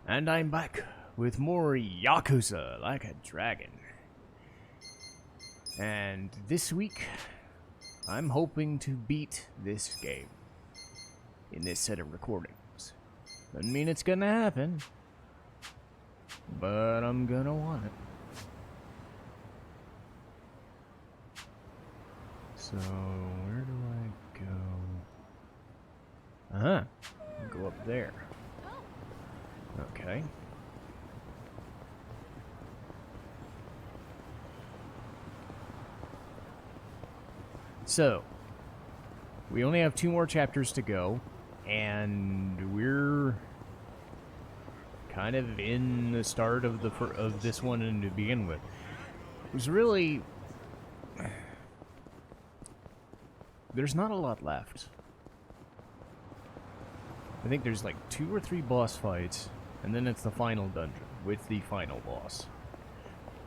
And I'm back with more Yakuza Like a Dragon. And this week, I'm hoping to beat this game in this set of recordings. Doesn't mean it's gonna happen, but I'm gonna want it. So, where do I go? Uh-huh. Go up there. Okay. So, we only have 2 more chapters to go, and we're kind of in the start of this one and to begin with. It was really... There's not a lot left. I think there's like 2 or 3 boss fights, and then it's the final dungeon with the final boss,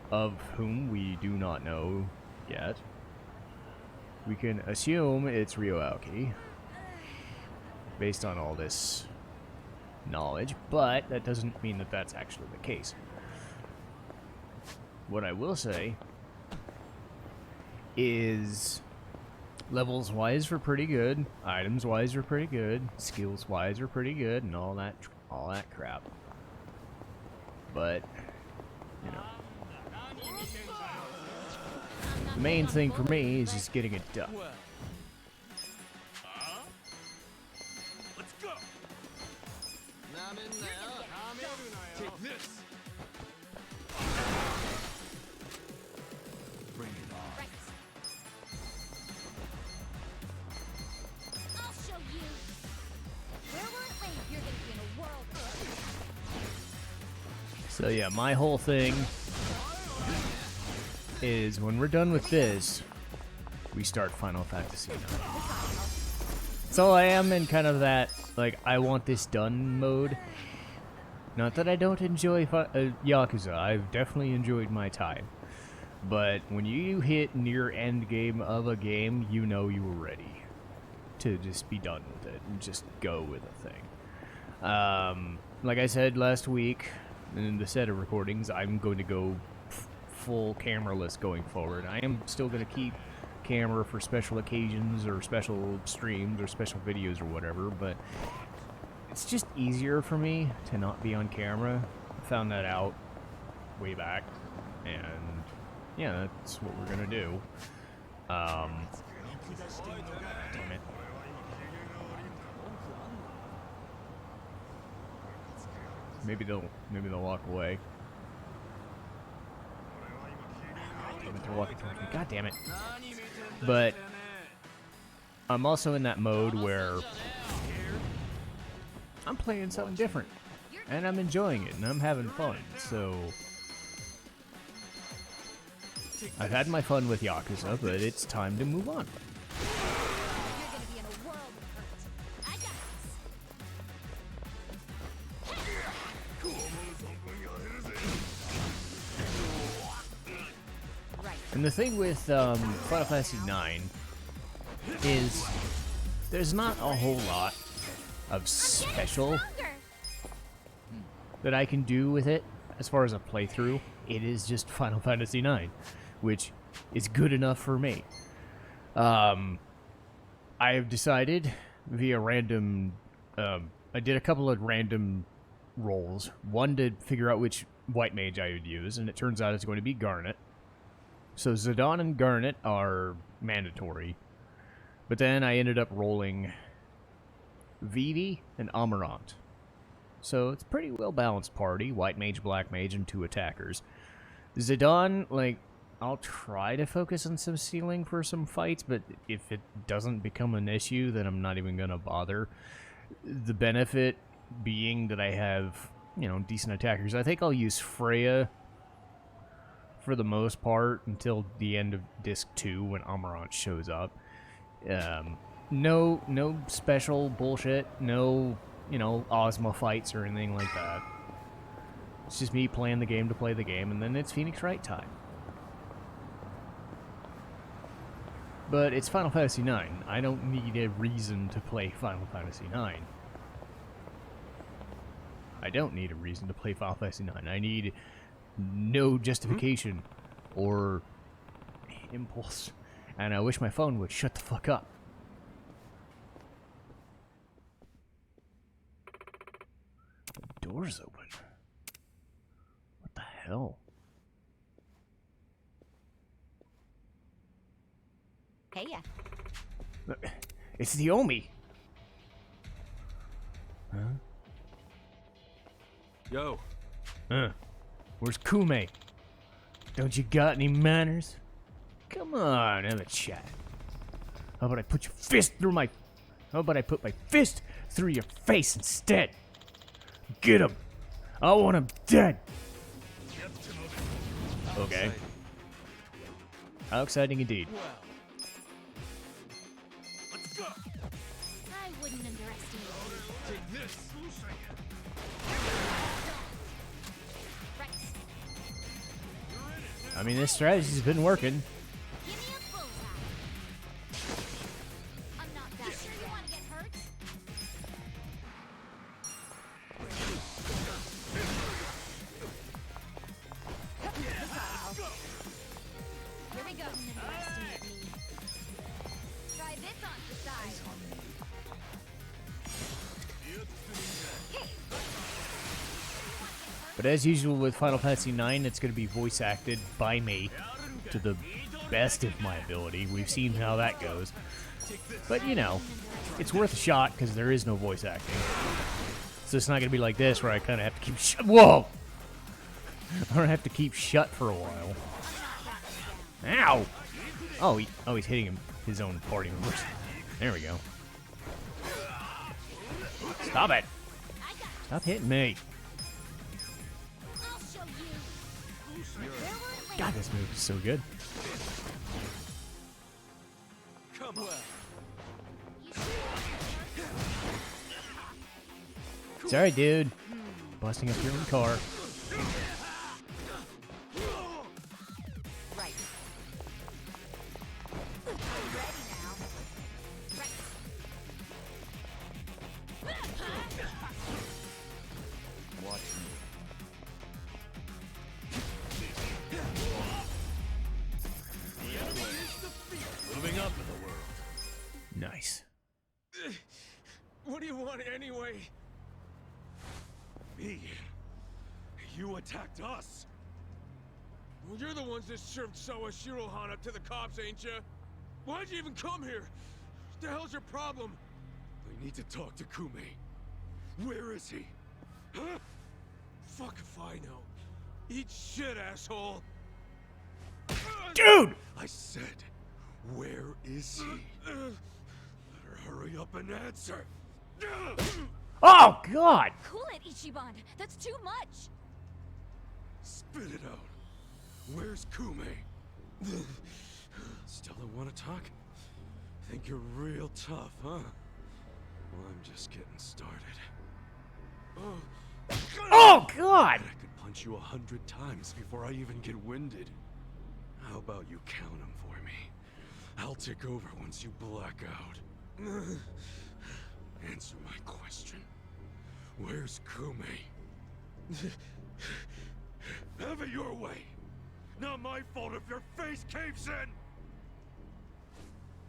of whom we do not know yet. We can assume it's Aoki, based on all this knowledge, but that doesn't mean that that's actually the case. What I will say is levels-wise we're pretty good, items-wise we're pretty good, skills-wise we're pretty good, and all that crap. But, you know, the main thing for me is just getting it done. Let's go. Not in there. Take this. Bring it on. Right. I'll show you. Where will it lay? You're gonna be in a world. So yeah, my whole thing is when we're done with this, we start Final Fantasy IX. So I am in kind of that, like, I want this done mode. Not that I don't enjoy Yakuza, I've definitely enjoyed my time. But when you hit near end game of a game, you know you were ready to just be done with it and just go with the thing. Like I said last week in the set of recordings, I'm going to go full cameraless going forward. I am still going to keep camera for special occasions or special streams or special videos or whatever, but it's just easier for me to not be on camera. I found that out way back, and yeah, that's what we're going to do. Damn it. Maybe they'll walk away. Damn it, they're walking towards me. God damn it. But I'm also in that mode where I'm playing something different, and I'm enjoying it, and I'm having fun. So I've had my fun with Yakuza, but it's time to move on. You're gonna be in a world of hurt. I got this. Right. And the thing with Final Fantasy IX is there's not a whole lot of special that I can do with it as far as a playthrough. It is just Final Fantasy IX, which is good enough for me. I have decided via random... I did a couple of random rolls. One to figure out which white mage I would use, and it turns out it's going to be Garnet. So Zidane and Garnet are mandatory. But then I ended up rolling Vivi and Amarant. So it's a pretty well-balanced party. White mage, black mage, and 2 attackers. Zidane, like, I'll try to focus on some sealing for some fights, but if it doesn't become an issue, then I'm not even going to bother. The benefit being that I have, you know, decent attackers. I think I'll use Freya for the most part until the end of Disc 2 when Amarant shows up. No special bullshit, no, you know, Ozma fights or anything like that. It's just me playing the game to play the game, and then it's Phoenix Wright time. But it's Final Fantasy IX. I don't need a reason to play Final Fantasy IX. I don't need a reason to play Final Fantasy 9. I need no justification or impulse. And I wish my phone would shut the fuck up. The door's open. What the hell? Hey, yeah. It's the Omi. Huh? Yo. Where's Kume? Don't you got any manners? Come on, have a chat. How about I put your fist through my... How about I put my fist through your face instead? Get him. I want him dead. Okay. How exciting indeed. Let's go. I wouldn't underestimate you. Take this. Right. I mean, this strategy's been working. Give me a bullseye. I'm not that sure you want to get hurt. Here we go. Underestimate me. Try this on the side. But as usual with Final Fantasy IX, it's going to be voice acted by me to the best of my ability. We've seen how that goes. But, you know, it's worth a shot because there is no voice acting. So it's not going to be like this where I kind of have to keep shut. Whoa! I have to keep shut for a while. Ow! Oh, he's hitting his own party members. There we go. Stop it! Stop hitting me. I'll show you. Where will it land? God, this move is so good. Come on. Sorry, dude. Busting up your own car. Right. Ready now. Right. Watch me. Moving up in the world. Nice. What do you want anyway? Me? You attacked us? Well, you're the ones that served Sawa Shirohan up to the cops, ain't ya? Why'd you even come here? What the hell's your problem? I need to talk to Kume. Where is he? Huh? Fuck if I know. Eat shit, asshole! Dude! I said, where is he? Better hurry up and answer! Oh, God! Cool it, Ichiban. That's too much. Spit it out. Where's Kume? Still don't want to talk? Think you're real tough, huh? Well, I'm just getting started. Oh, God! I could punch you 100 times before I even get winded. How about you count them for me? I'll take over once you black out. Answer my question. Where's Kume? Have it your way. Not my fault if your face caves in.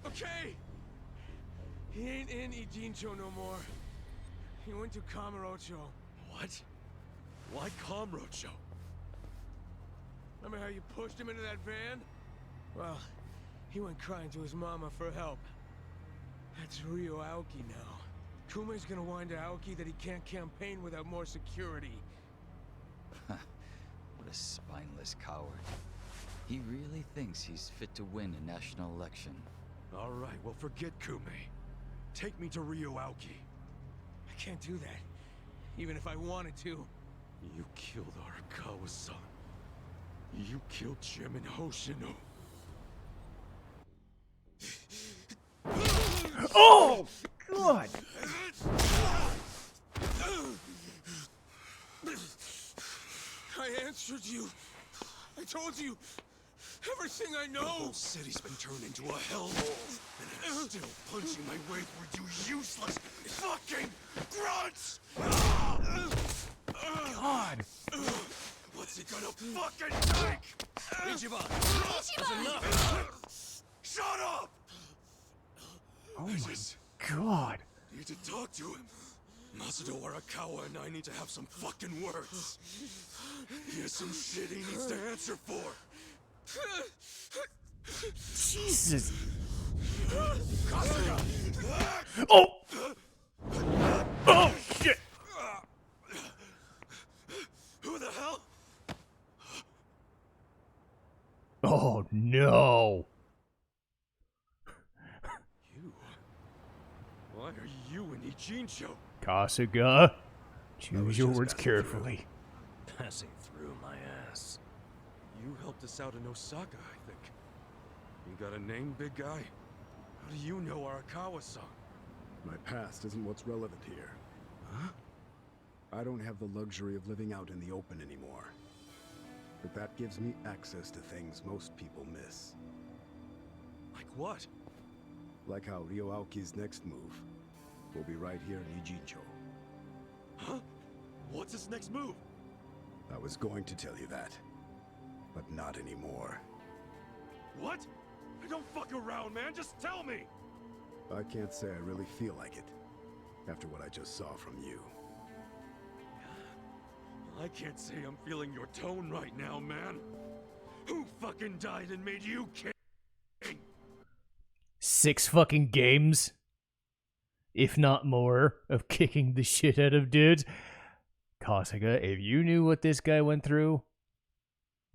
Okay. He ain't in Ijincho no more. He went to Kamurocho. What? Why Kamurocho? Remember how you pushed him into that van? Well, he went crying to his mama for help. That's Ryo Aoki now. Kume's gonna whine to Aoki that he can't campaign without more security. What a spineless coward. He really thinks he's fit to win a national election. All right, well, forget Kume. Take me to Ryo Aoki. I can't do that, even if I wanted to. You killed Arakawa-san. You killed Jim and Hoshino. Oh, God! I answered you. I told you everything I know. The whole city's been turned into a hellhole, and I'm still punching my way through you useless fucking grunts! God! What's he gonna fucking take? Ichiban! That's enough! Shut up! Oh my God! Need to talk to him. Masudo Arakawa and I need to have some fucking words. He has some shit he needs to answer for. Jesus! Kasuga! Oh! Oh shit! Who the hell? Oh no! You? Why are you in Ichincho? Kasuga, choose was your just words passing carefully. Passing through my ass. You helped us out in Osaka, I think. You got a name, big guy? How do you know Arakawa-san? My past isn't what's relevant here. Huh? I don't have the luxury of living out in the open anymore. But that gives me access to things most people miss. Like what? Like how Ryo Aoki's next move will be right here in Ijincho. Huh? What's his next move? I was going to tell you that, but not anymore. What? Don't fuck around, man. Just tell me. I can't say I really feel like it, after what I just saw from you. I can't say I'm feeling your tone right now, man. Who fucking died and made you king? 6 fucking games, if not more, of kicking the shit out of dudes. Kasuga, if you knew what this guy went through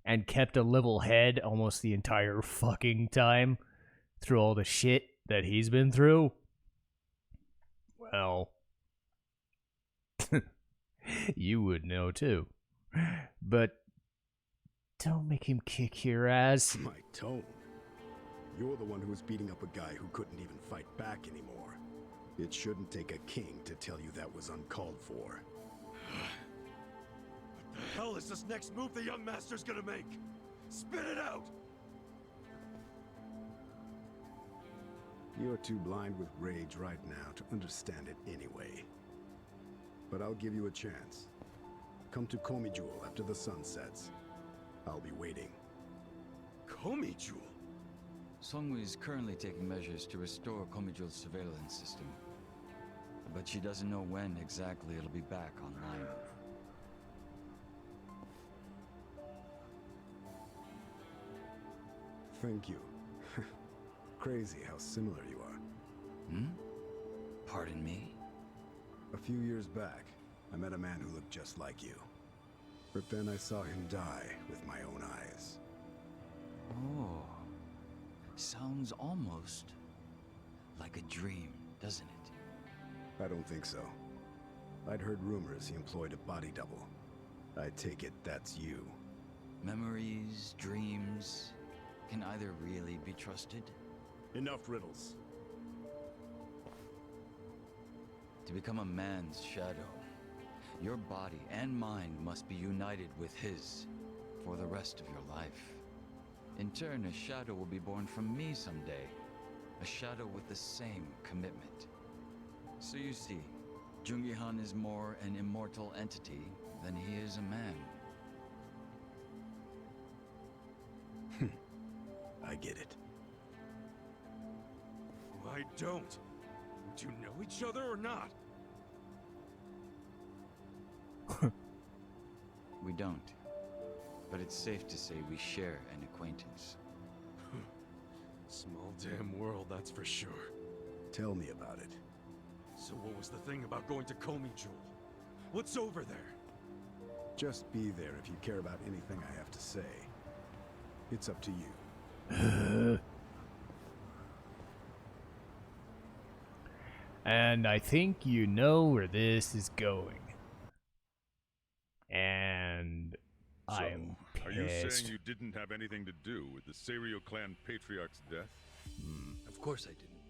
and kept a level head almost the entire fucking time through all the shit that he's been through, well, you would know too. But don't make him kick your ass. My tone. You're the one who was beating up a guy who couldn't even fight back anymore. It shouldn't take a king to tell you that was uncalled for. What the hell is this next move the young master's gonna make? Spit it out! You're too blind with rage right now to understand it anyway. But I'll give you a chance. Come to Komi Jewel after the sun sets. I'll be waiting. Komi Jewel? Songwoo is currently taking measures to restore Komijul's surveillance system. But she doesn't know when exactly it'll be back online. Thank you. Crazy how similar you are. Hmm? Pardon me? A few years back, I met a man who looked just like you. But then I saw him die with my own eyes. Oh. Sounds almost like a dream, doesn't it? I don't think so. I'd heard rumors he employed a body double. I take it that's you. Memories, dreams, can either really be trusted? Enough riddles. To become a man's shadow, your body and mind must be united with his for the rest of your life. In turn, a shadow will be born from me someday. A shadow with the same commitment. So you see, Jungi-han is more an immortal entity than he is a man. I get it. I don't. Do you know each other or not? We don't. But it's safe to say we share an acquaintance. Small damn world, that's for sure. Tell me about it. So what was the thing about going to Komi Jewel? What's over there? Just be there if you care about anything I have to say. It's up to you. And I think you know where this is going. And I am pissed. Are you saying you didn't have anything to do with the Seiryo clan patriarch's death? Of course I didn't.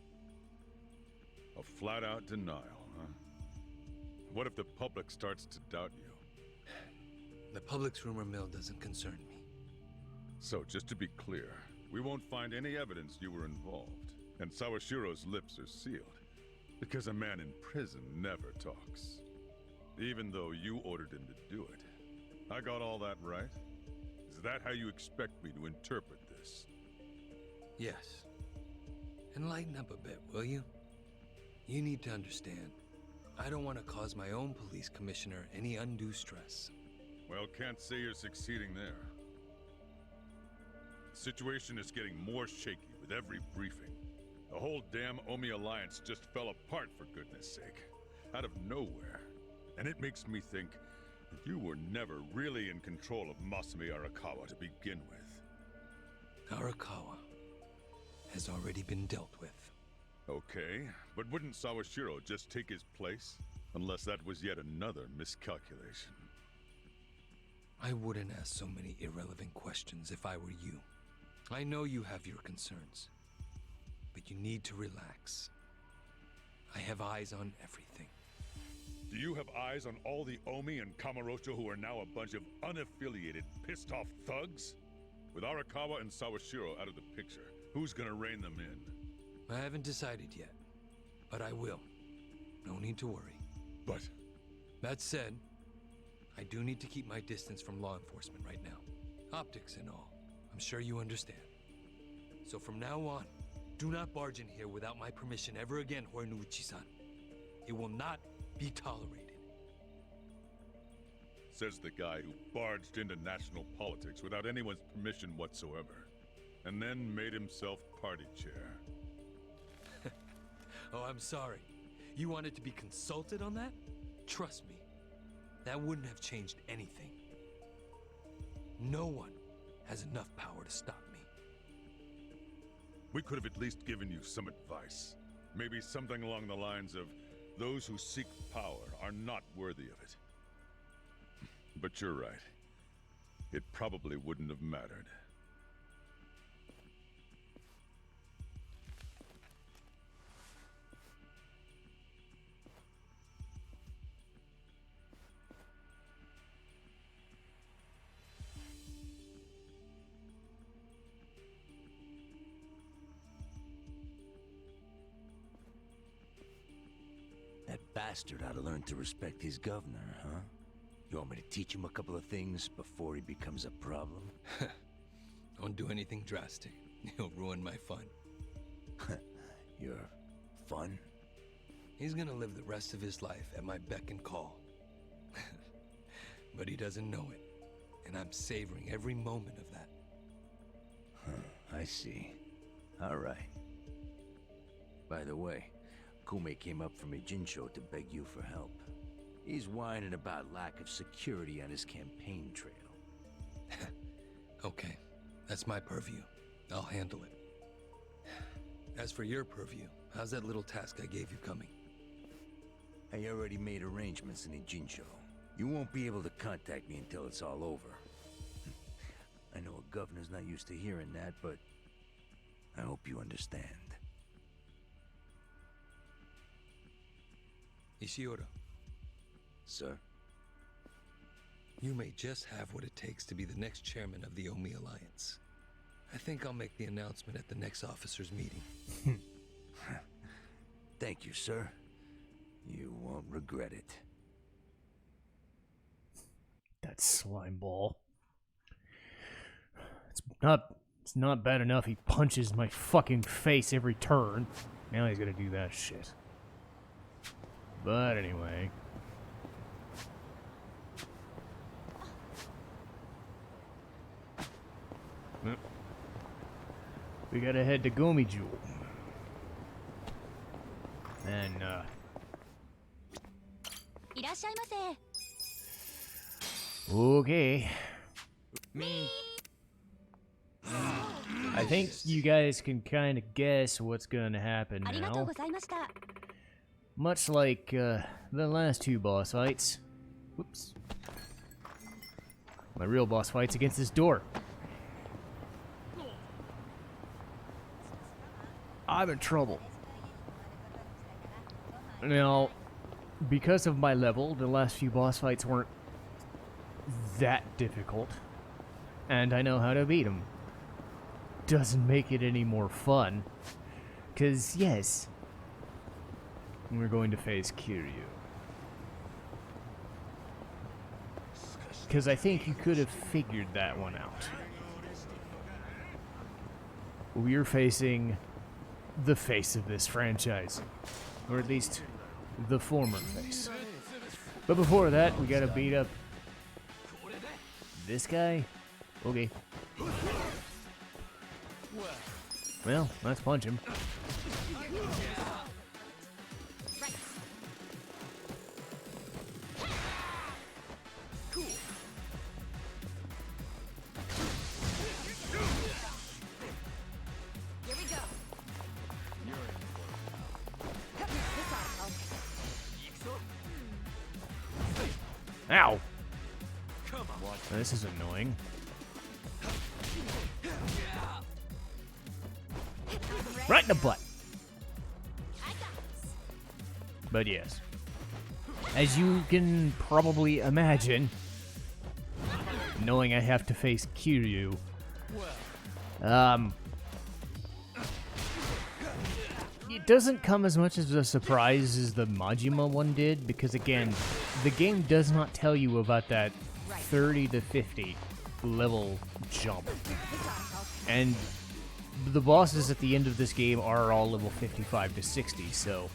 A flat-out denial, huh? What if the public starts to doubt you? The public's rumor mill doesn't concern me. So, just to be clear, we won't find any evidence you were involved, and Sawashiro's lips are sealed, because a man in prison never talks. Even though you ordered him to do it. I got all that right? Is that how you expect me to interpret this? Yes. And lighten up a bit, will you? You need to understand. I don't want to cause my own police commissioner any undue stress. Well, can't say you're succeeding there. The situation is getting more shaky with every briefing. The whole damn Omi alliance just fell apart, for goodness sake. Out of nowhere. And it makes me think that you were never really in control of Masumi Arakawa to begin with. Arakawa has already been dealt with. Okay, but wouldn't Sawashiro just take his place? Unless that was yet another miscalculation. I wouldn't ask so many irrelevant questions if I were you. I know you have your concerns, but you need to relax. I have eyes on everything. Do you have eyes on all the Omi and Kamurocho who are now a bunch of unaffiliated, pissed-off thugs? With Arakawa and Sawashiro out of the picture, who's gonna rein them in? I haven't decided yet, but I will. No need to worry. But... That said, I do need to keep my distance from law enforcement right now. Optics and all. I'm sure you understand. So from now on, do not barge in here without my permission ever again, Horiguchi-san. It will not be tolerated. Says the guy who barged into national politics without anyone's permission whatsoever. And then made himself party chair. Oh, I'm sorry. You wanted to be consulted on that? Trust me, that wouldn't have changed anything. No one has enough power to stop me. We could have at least given you some advice. Maybe something along the lines of, those who seek power are not worthy of it. But you're right. It probably wouldn't have mattered. That bastard ought to learn to respect his governor, huh? You want me to teach him a couple of things before he becomes a problem? Don't do anything drastic. You'll ruin my fun. Your fun? He's gonna live the rest of his life at my beck and call. But he doesn't know it. And I'm savoring every moment of that. Huh, I see. All right. By the way, Kume came up from Jinsho to beg you for help. He's whining about lack of security on his campaign trail. Okay, that's my purview. I'll handle it. As for your purview, how's that little task I gave you coming? I already made arrangements in Jinsho. You won't be able to contact me until it's all over. I know a governor's not used to hearing that, but I hope you understand. Ishiura, Sir? you may just have what it takes to be the next chairman of the Omi Alliance. I think I'll make the announcement at the next officers' meeting. Thank you, sir. You won't regret it. That slime ball. It's not bad enough he punches my fucking face every turn. Now he's gonna do that shit. But anyway. We gotta head to Gomiju. And, いらっしゃいませ。 okay. I think you guys can kind of guess what's gonna happen ありがとう now. ございました。 Much like the last two boss fights. Whoops. My real boss fight's against this door. I'm in trouble. Now, because of my level, the last few boss fights weren't that difficult. And I know how to beat them. Doesn't make it any more fun. 'Cause, yes, we're going to face Kiryu. because I think you could have figured that one out. We're facing the face of this franchise, or at least the former face. But before that, we gotta beat up this guy. Okay. Well, let's punch him. Here we go. Ow! This is annoying. Right in the butt. But yes, as you can probably imagine, knowing I have to face Kiryu, it doesn't come as much as a surprise as the Majima one did, because again, the game does not tell you about that 30 to 50 level jump. And the bosses at the end of this game are all level 55 to 60, so,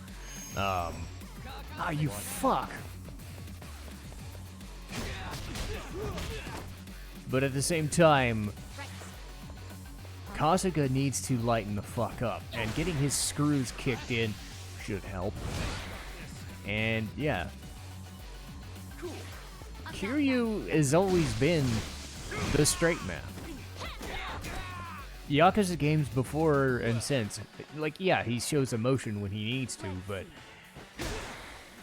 you fuck! But at the same time, Kasuga needs to lighten the fuck up, and getting his screws kicked in should help. And yeah, Kiryu has always been the straight man. Yakuza games before and since, like, yeah, he shows emotion when he needs to, but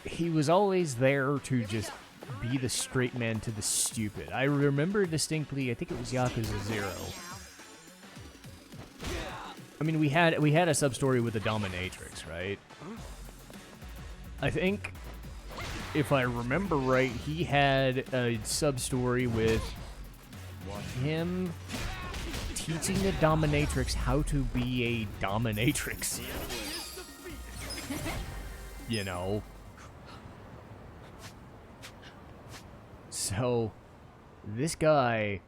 he was always there to just be the straight man to the stupid. I remember distinctly, I think it was Yakuza 0. I mean, we had a sub-story with the Dominatrix, right? I think, if I remember right, he had a sub-story with him teaching the Dominatrix how to be a Dominatrix. You know? So, this guy,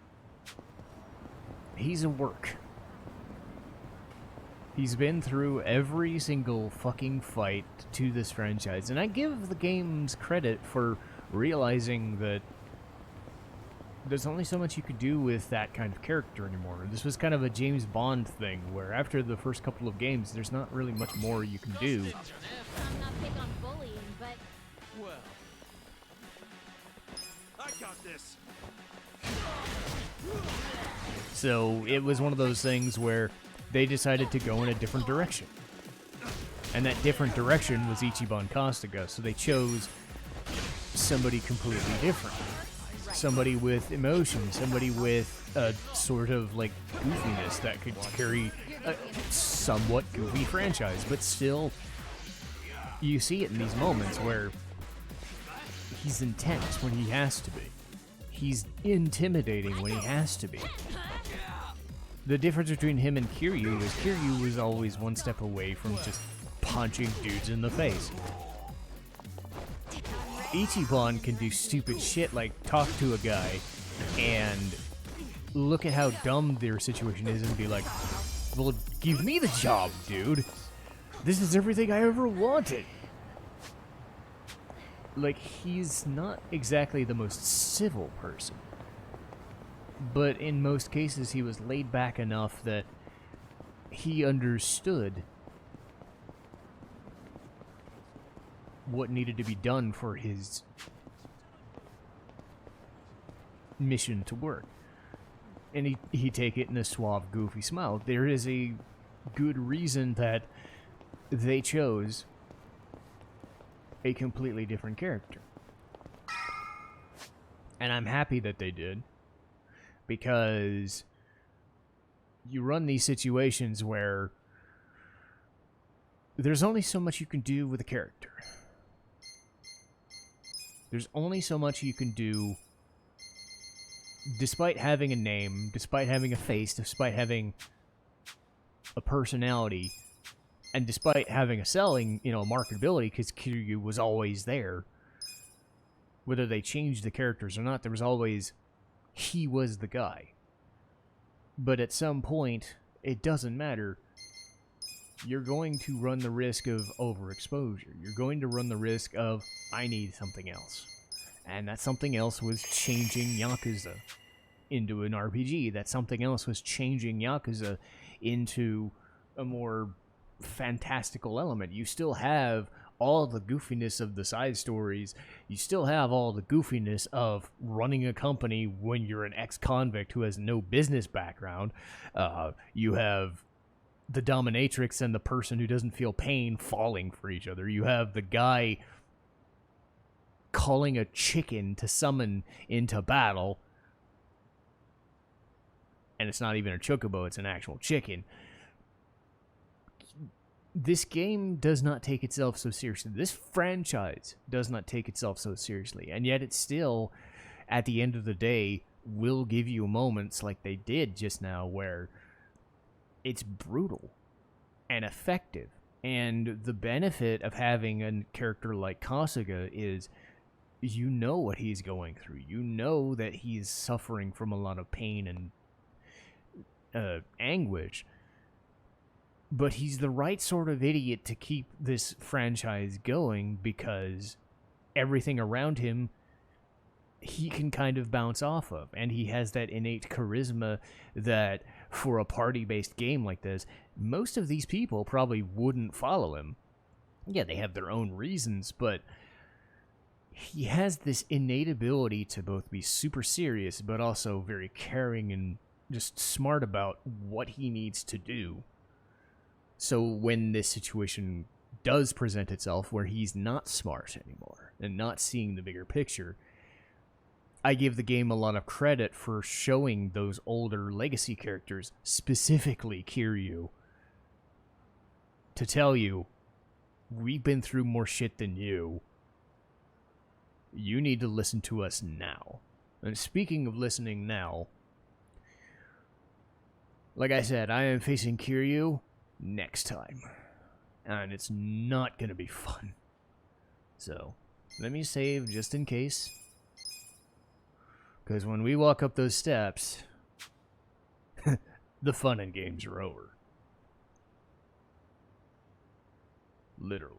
he's a work. He's been through every single fucking fight to this franchise, and I give the games credit for realizing that there's only so much you could do with that kind of character anymore. This was kind of a James Bond thing, where after the first couple of games, there's not really much more you can do. I'm not big on bullying, but Well, I got this. So it was one of those things where they decided to go in a different direction. And that different direction was Ichiban Kasuga, so they chose somebody completely different. Somebody with emotion, somebody with a sort of, like, goofiness that could carry a somewhat goofy franchise, but still, you see it in these moments where he's intense when he has to be. He's intimidating when he has to be. The difference between him and Kiryu is Kiryu was always one step away from just punching dudes in the face. Ichiban can do stupid shit like talk to a guy and look at how dumb their situation is and be like, well, give me the job, dude. This is everything I ever wanted. Like, he's not exactly the most civil person. But in most cases, he was laid back enough that he understood what needed to be done for his mission to work. And he'd take it in a suave, goofy smile. There is a good reason that they chose a completely different character. And I'm happy that they did. Because you run these situations where there's only so much you can do with a character. There's only so much you can do despite having a name, despite having a face, despite having a personality, and despite having a selling, marketability, because Kiryu was always there. whether they changed the characters or not, there was always, he was the guy. But at some point, it doesn't matter. You're going to run the risk of overexposure. You're going to run the risk of, I need something else. And that something else was changing Yakuza into an RPG. That something else was changing Yakuza into a more fantastical element. You still have all the goofiness of the side stories. You still have all the goofiness of running a company when you're an ex-convict who has no business background. You have the dominatrix and the person who doesn't feel pain falling for each other. You have the guy calling a chicken to summon into battle, and it's not even a chocobo, it's an actual chicken. This game does not take itself so seriously. This franchise does not take itself so seriously, and yet it still, at the end of the day, will give you moments like they did just now where it's brutal and effective. And the benefit of having a character like Kasuga is you know what he's going through. You know that he's suffering from a lot of pain and anguish. But he's the right sort of idiot to keep this franchise going because everything around him he can kind of bounce off of. And he has that innate charisma that, for a party-based game like this, most of these people probably wouldn't follow him. Yeah, they have their own reasons, but he has this innate ability to both be super serious, but also very caring and just smart about what he needs to do. So when this situation does present itself where he's not smart anymore and not seeing the bigger picture, I give the game a lot of credit for showing those older legacy characters, specifically Kiryu, to tell you, we've been through more shit than you. You need to listen to us now. And speaking of listening now, like I said, I am facing Kiryu next time. And it's not going to be fun. So, let me save just in case. Because when we walk up those steps, the fun and games are over. Literally.